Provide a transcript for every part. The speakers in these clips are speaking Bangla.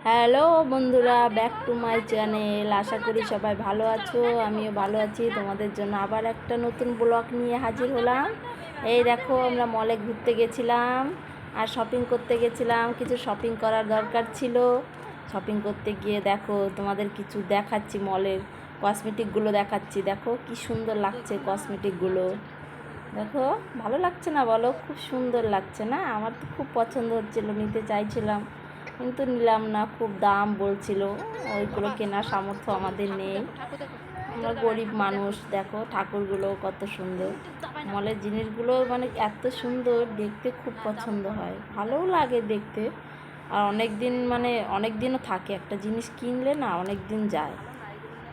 হ্যালো বন্ধুরা, ব্যাক টু মাই চ্যানেল। আশা করি সবাই ভালো আছো, আমিও ভালো আছি। তোমাদের জন্য আবার একটা নতুন ব্লগ নিয়ে হাজির হলাম। এই দেখো, আমরা মলে ঘুরতে গেছিলাম আর শপিং করতে গেছিলাম। কিছু শপিং করার দরকার ছিল। শপিং করতে গিয়ে দেখো তোমাদের কিছু দেখাচ্ছি, মলের কসমেটিকগুলো দেখাচ্ছি। দেখো কি সুন্দর লাগছে কসমেটিকগুলো। দেখো, ভালো লাগছে না বলো? খুব সুন্দর লাগছে না? আমার তো খুব পছন্দ হচ্ছিলো, নিতে চাইছিলাম কিন্তু নিলাম না, খুব দাম বলছিল। ওইগুলো কেনার সামর্থ্য আমাদের নেই, আমরা গরিব মানুষ। দেখো ঠাকুরগুলো কত সুন্দর, মলের জিনিসগুলো মানে এত সুন্দর দেখতে, খুব পছন্দ হয়, ভালোও লাগে দেখতে। আর অনেক দিনও থাকে, একটা জিনিস কিনলে না অনেক দিন যায়।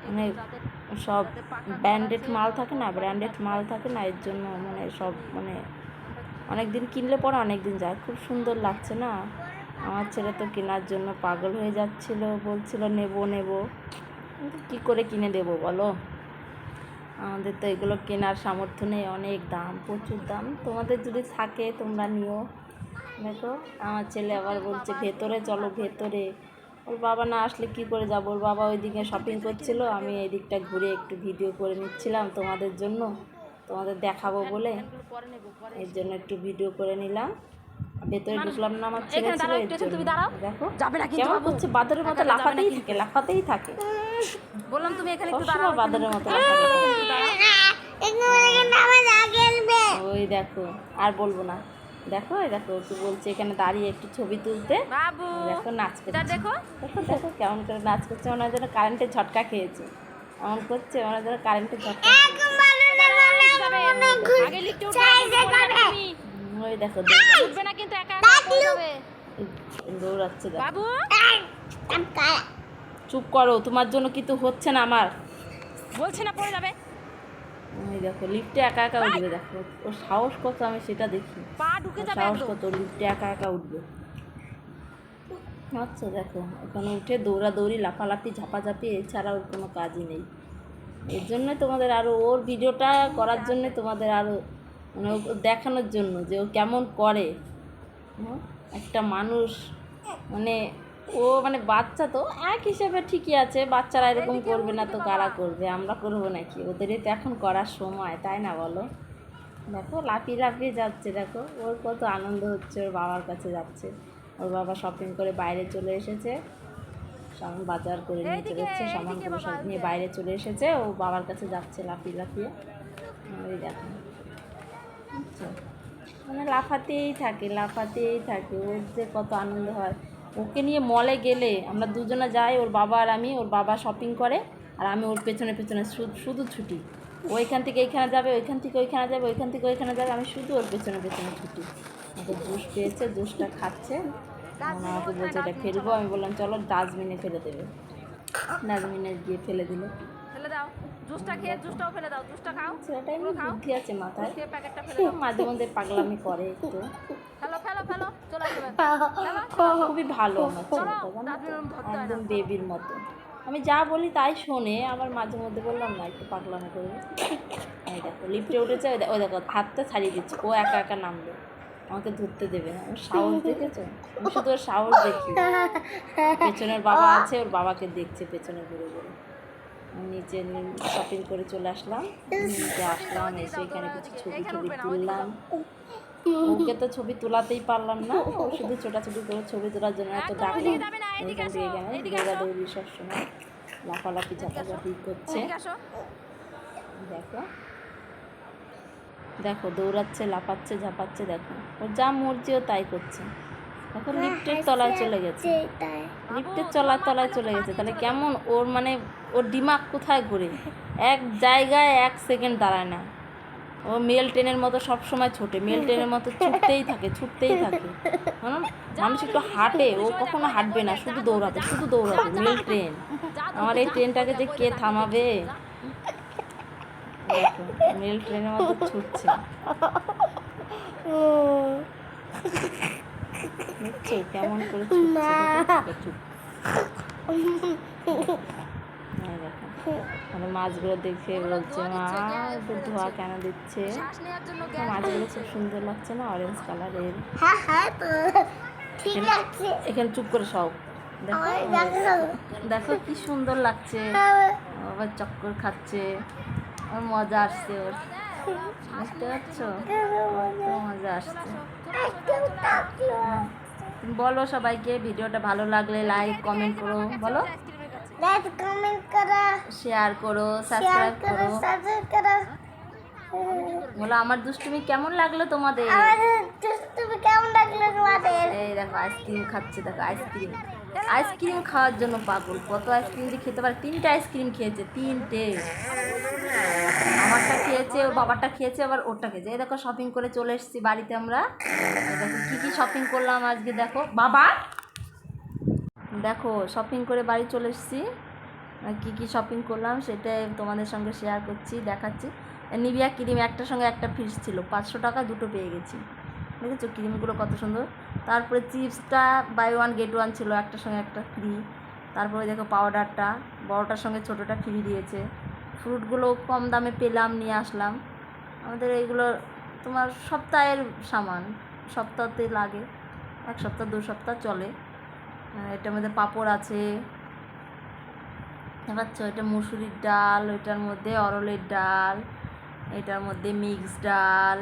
মানে সব ব্র্যান্ডেড মাল থাকে না, এর জন্য সব অনেক দিন কিনলে পরে অনেক দিন যায়। খুব সুন্দর লাগছে না? আমার ছেলে তো কেনার জন্য পাগল হয়ে যাচ্ছিল, বলছিল নেব, কিন্তু কী করে কিনে দেবো বলো? আমাদের তো এগুলো কেনার সামর্থ্য নেই, অনেক দাম, প্রচুর দাম। তোমাদের যদি থাকে তোমরা নিও। দেখো, আমার ছেলে আবার বলছে ভেতরে চলো, ভেতরে। ওর বাবা না আসলে কি করে যাবো? ওর বাবা ওইদিকে শপিং করছিল, আমি এই দিকটা ঘুরে একটু ভিডিও করে নিচ্ছিলাম তোমাদের জন্য, তোমাদের দেখাবো বলে। এর জন্য একটু ভিডিও করে নিলাম। ভেতরে ঢুকলাম না, আমার ছেলে ছিল এর জন্য। দেখো কেমন করছে, বাদরের মতো লাফাতেই থাকে। বললাম তুমি এখানে একটু সবসময় দাঁড়াও, বাদরের মতো ওই দেখো, আর বলবো না। দেখো এই দেখো, একটু বলছে এখানে দাঁড়িয়ে একটু ছবি তুলতে। বাবু দেখো নাচ করছে, দেখো দেখো কেমন করে নাচ করছে, ওনার জন্য কারেন্টের ঝটকা খেয়েছে। এমন করছে, ওনার জন্য কারেন্টের ঝটকা আগে লিফটে উঠে তুমি ওই দেখো উঠবে না কিন্তু একা একা পড়ে যাবে। দৌড়াচ্ছে। বাবু চুপ করো, তোমার জন্য কিন্তু হচ্ছে না আমার। বলছে না পড়ে যাবে। ওই দেখো লিফটে একা একা উঠবে। দেখো ওর সাহস কত, আমি সেটা দেখি। পা ঢুকে যাবে সাহস একদম। কত, লিফটে একা একা উঠবে। আচ্ছা দেখো, ওখানে উঠে দৌড়াদৌড়ি, লাফালাফি, ঝাপাঝাপি, এছাড়া ওর কোনো কাজই নেই। এর জন্যই তোমাদের আরও, ওর ভিডিওটা করার জন্যে তোমাদের আরও দেখানোর জন্য যে ও কেমন করে। একটা মানুষ ও বাচ্চা তো এক হিসেবে ঠিকই আছে, বাচ্চারা এরকম করবে না তো কারা করবে? আমরা করবো নাকি? ওদেরই তো এখন করার সময়, তাই না বলো? দেখো লাফিয়ে যাচ্ছে, দেখো ওর কত আনন্দ হচ্ছে, ওর বাবার কাছে যাচ্ছে। ওর বাবা শপিং করে বাইরে চলে এসেছে, বাজার করে নিয়ে চলে এসেছে, সামানগুলো সব নিয়ে বাইরে চলে এসেছে, ও বাবার কাছে যাচ্ছে লাফিয়ে। ওই দেখো, আচ্ছা লাফাতেই থাকে, ওর যে কত আনন্দ হয়। ওকে নিয়ে মলে গেলে আমরা দুজনে যাই, ওর বাবা আর আমি। ওর বাবা শপিং করে আর আমি ওর পেছনে শুধু ছুটি। ও এখান থেকে এইখানে যাবে, ওইখান থেকে ওইখানে যাবে, ওইখান থেকে ওইখানে যাবে, আমি শুধু ওর পেছনে ছুটি। ওকে জুস পেয়েছে, জুসটা খাচ্ছে। আমাকে বলছে এটা ফেলবো, আমি বললাম চলো ডাস্টবিনে ফেলে দেবে। ডাস্টবিনে গিয়ে ফেলে দিল। ফেলে দাও, জুসটা খেয়ে জুসটাও ফেলে দাও, জুসটা খাও। সেটাই বুদ্ধি আছে মাথায়, খেয়ে প্যাকেটটা ফেলে দাও। মাঝে মধ্যে পাগলামি করে একটু। ফেলো চলে আসবে। খুবই ভালো আমার ছেলেটা, জানো তো, একদম বেবির মতো। আমি যা বলি তাই শোনে, আবার মাঝে মধ্যে বললাম না একটু পাগলামি করবে। এই দেখো লিফটে উঠেছে, ওই দেখো হাতটা ছাড়িয়ে দিচ্ছে, ও একা একা নামবে, আমাকে ধরতে দেবে না। ওর সাহস দেখেছো? আমি শুধু ওর সাহস দেখি। পেছনের বাবা আছে, ওর বাবাকে দেখছে পেছনে ঘুরে। নিচে শপিং করে চলে আসলাম, এসে এখানে কিছু ছবি তুললাম। ওকে তো ছবি তোলাতেই পারলাম না, ও শুধু ছোটাছুটি করে ছবি তোলার জন্য এত ডাকলাম। এখান থেকে এখানে দৌড়াদৌড়ি সবসময়, লাফালাফি ঝাপাঝাপি করছে। দেখো দৌড়াচ্ছে, লাফাচ্ছে, ঝাপাচ্ছে। দেখো ওর যা মর্জি ও তাই করছে। এখন লিফটের তলায় চলে গেছে, তলায় চলে গেছে। তাহলে কেমন ওর ওর দিমাগ কোথায় ঘুরে? এক জায়গায় 1 সেকেন্ড দাঁড়ায় না। ও মেল ট্রেনের মতো সবসময় ছোটে, মেল ট্রেনের মতো ছুটতেই থাকে। মানুষ একটু হাঁটে, ও কখনো হাঁটবে না, শুধু দৌড়াবে। মেল ট্রেন, আমার এই ট্রেনটাকে যে কে থামাবে? দেখো মেল ট্রেনের মতো ছুটছে, দেখছো কেমন করে ছুটছে। মাছগুলো দেখে বলছে মা একটু ধোয়া কেন দিচ্ছে? মাছগুলো খুব সুন্দর লাগছে না, অরেঞ্জ কালারের। এখানে চুপ করে সব দেখো দেখো কি সুন্দর লাগছে, আবার চক্কর খাচ্ছে, ওর মজা আসছে, ওর বুঝতে পারছো, তো মজা আসছে। তুমি বলো সবাইকে ভিডিওটা ভালো লাগলে লাইক কমেন্ট করো, বলো লাইক কমেন্ট করো, শেয়ার করো, শেয়ার সাবস্ক্রাইব করো, করো। সাবস্ক্রাইব করো। বলো আমার দুষ্টুমি কেমন লাগলো তোমাদের। আমাদের তুমি কেমন লাগলো তোমাদের? এই দেখো আইসক্রিম খাচ্ছে, দেখো আইসক্রিম, আইসক্রিম খাওয়ার জন্য পাগল, কত আইসক্রিম দিয়ে খেতে পারে, 3টে আইসক্রিম খেয়েছে, 3টে। আমারটা খেয়েছে, ওর বাবারটা খেয়েছে, আবার ওরটা খেয়েছে। এই দেখো শপিং করে চলে এসেছি বাড়িতে আমরা। এই দেখো কী কী শপিং করলাম আজকে, দেখো বাবা, দেখো শপিং করে বাড়ি চলে এসেছি। কী কী শপিং করলাম সেটাই তোমাদের সঙ্গে শেয়ার করছি, দেখাচ্ছি। নিভিয়া ক্রিম একটার সঙ্গে একটা ফ্রিজ ছিল, 500 টাকা দুটো পেয়ে গেছি, দেখেছো ক্রিমগুলো কত সুন্দর। তারপরে চিপসটা বাই ওয়ান গেট ওয়ান ছিল, একটার সঙ্গে একটা ফ্রি। তারপরে দেখো পাউডারটা বড়টার সঙ্গে ছোটোটা ফ্রি দিয়েছে। ফ্রুটগুলো কম দামে পেলাম, নিয়ে আসলাম। আমাদের এইগুলো তোমার সপ্তাহের সামান, সপ্তাহতে লাগে, 1 সপ্তাহ 2 সপ্তাহ চলে। এটার মধ্যে পাঁপড় আছে, পাচ্ছ, এটা মুসুরির ডাল, ওইটার মধ্যে অরলের ডাল, এটার মধ্যে মিক্স ডাল,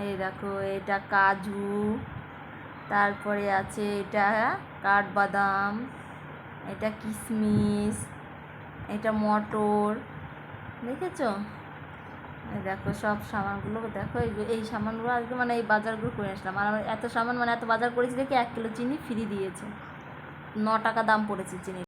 এই দেখো এটা কাজু, তারপরে আছে এটা কাঠবাদাম, এটা কিশমিশ, এটা মটর, দেখেছো। এই দেখো সব সামানগুলো দেখো, এই সামানগুলো আজকে মানে এই বাজারগুলো করে আসলাম। আর আমার এত সামান মানে এত বাজার করেছি দেখে 1 কিলো চিনি ফ্রি দিয়েছে, 9 টাকা দাম পড়েছে চিনি।